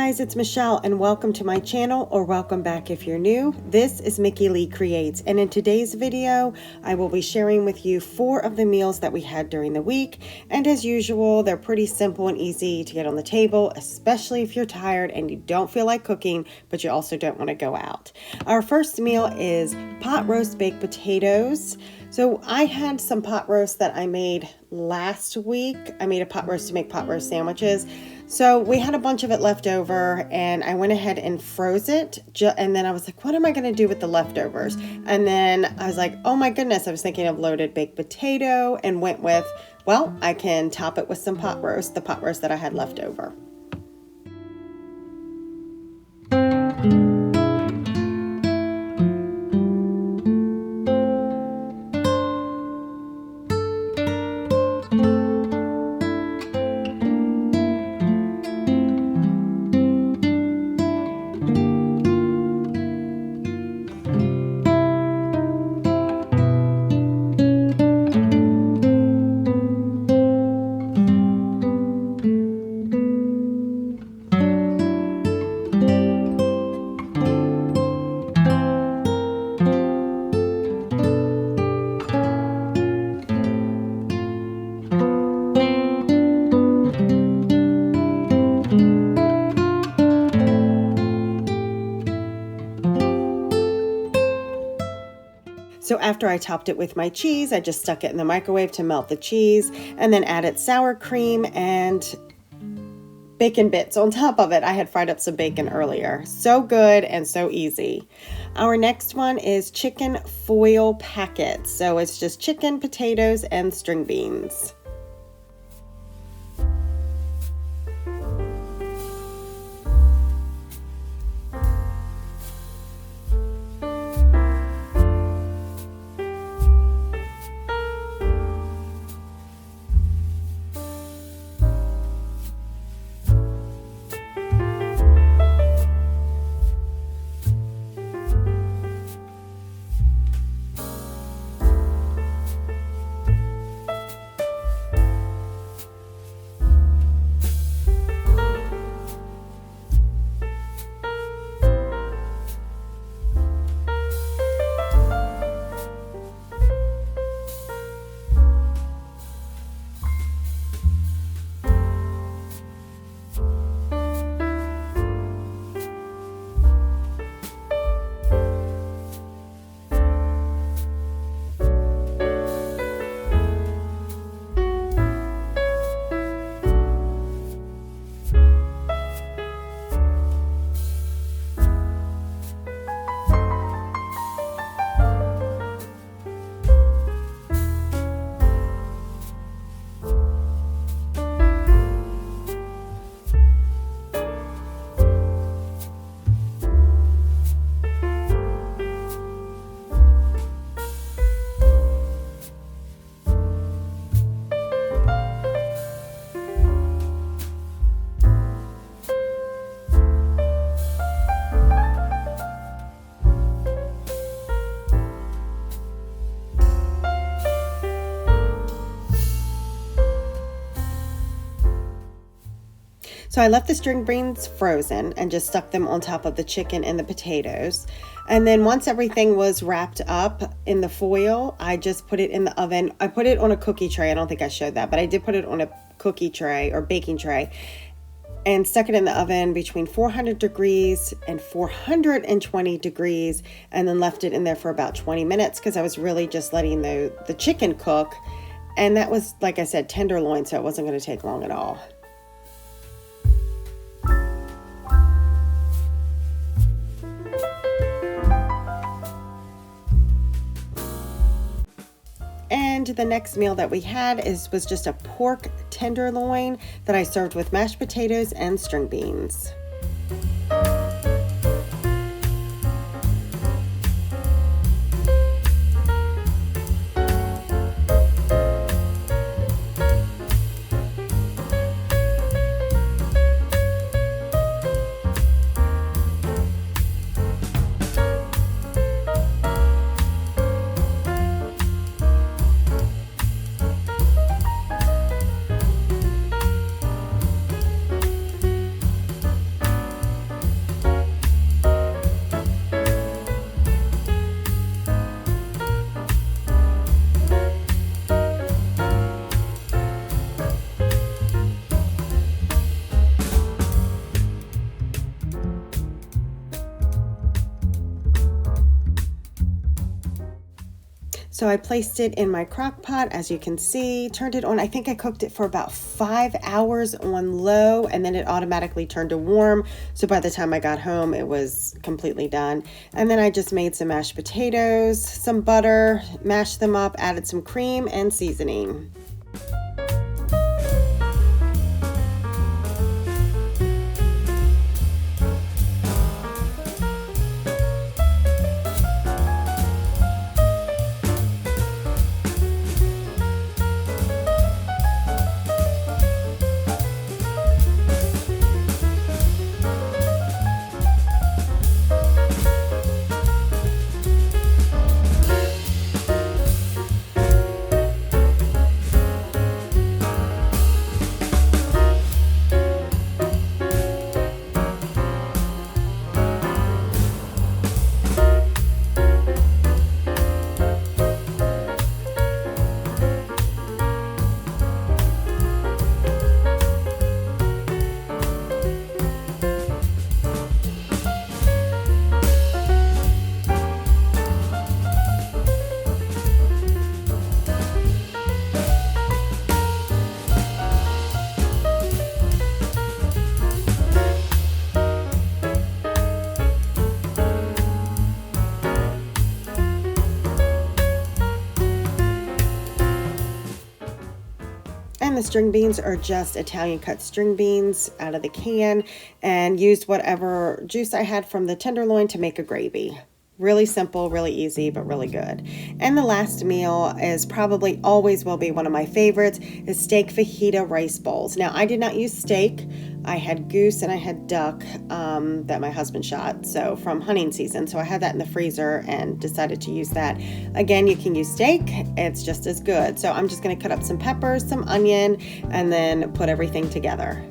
guys, it's Michelle and welcome to my channel, or welcome back if you're new. This is Mickey Lee Creates, and in today's video I will be sharing with you 4 of the meals that we had during the week, and as usual they're pretty simple and easy to get on the table, especially if you're tired and you don't feel like cooking but you also don't want to go out. Our first meal is pot roast baked potatoes. So I had some pot roast that I made last week. I made a pot roast to make pot roast sandwiches. So we had a bunch of it left over and I went ahead and froze it. And then I was like, what am I going to do with the leftovers? And then I was like, oh my goodness, I was thinking of loaded baked potato and went with, well, I can top it with some pot roast, the pot roast that I had left over. So after I topped it with my cheese, I just stuck it in the microwave to melt the cheese and then added sour cream and bacon bits on top of it. I had fried up some bacon earlier. So good and so easy. Our next one is chicken foil packets. So it's just chicken, potatoes, and string beans. So I left the string beans frozen and just stuck them on top of the chicken and the potatoes. And then once everything was wrapped up in the foil, I just put it in the oven. I put it on a cookie tray. I don't think I showed that, but I did put it on a cookie tray or baking tray and stuck it in the oven between 400 degrees and 420 degrees, and then left it in there for about 20 minutes because I was really just letting the chicken cook. And that was, like I said, tenderloin, so it wasn't going to take long at all. And the next meal that we had was just a pork tenderloin that I served with mashed potatoes and string beans. So I placed it in my crock pot, as you can see, turned it on. I think I cooked it for about 5 hours on low, and then it automatically turned to warm. So by the time I got home, it was completely done. And then I just made some mashed potatoes, some butter, mashed them up, added some cream and seasoning. And the string beans are just Italian cut string beans out of the can, and used whatever juice I had from the tenderloin to make a gravy. Really simple, really easy, but really good. And the last meal is probably always will be one of my favorites, is steak fajita rice bowls. Now, I did not use steak. I had goose and I had duck that my husband shot, so from hunting season. So I had that in the freezer and decided to use that. Again, you can use steak. It's just as good. So I'm just going to cut up some peppers, some onion, and then put everything together.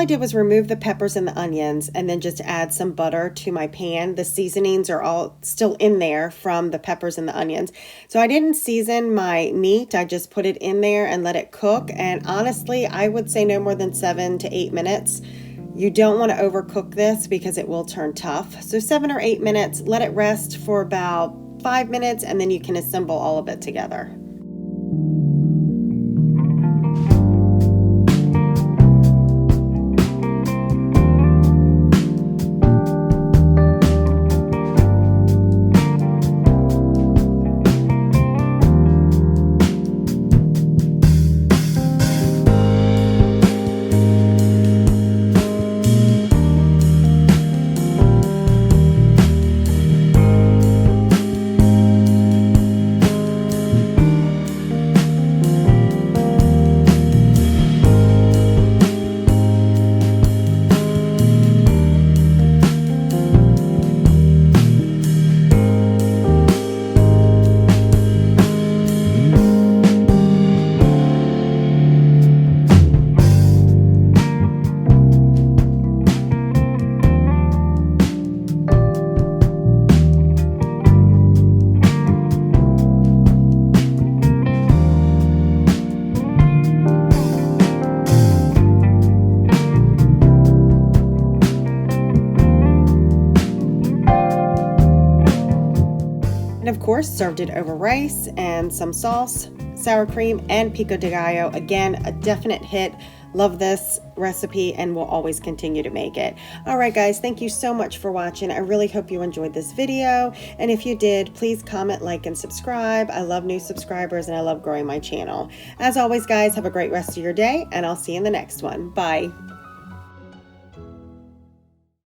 I did was remove the peppers and the onions and then just add some butter to my pan. The seasonings are all still in there from the peppers and the onions. So I didn't season my meat. I just put it in there and let it cook. And honestly, I would say no more than 7 to 8 minutes. You don't want to overcook this because it will turn tough. So 7 or 8 minutes, let it rest for about 5 minutes, and then you can assemble all of it together. And of course, served it over rice and some sauce, sour cream, and pico de gallo. Again, a definite hit. Love this recipe and will always continue to make it. All right, guys, thank you so much for watching. I really hope you enjoyed this video. And if you did, please comment, like, and subscribe. I love new subscribers and I love growing my channel. As always, guys, have a great rest of your day and I'll see you in the next one. Bye.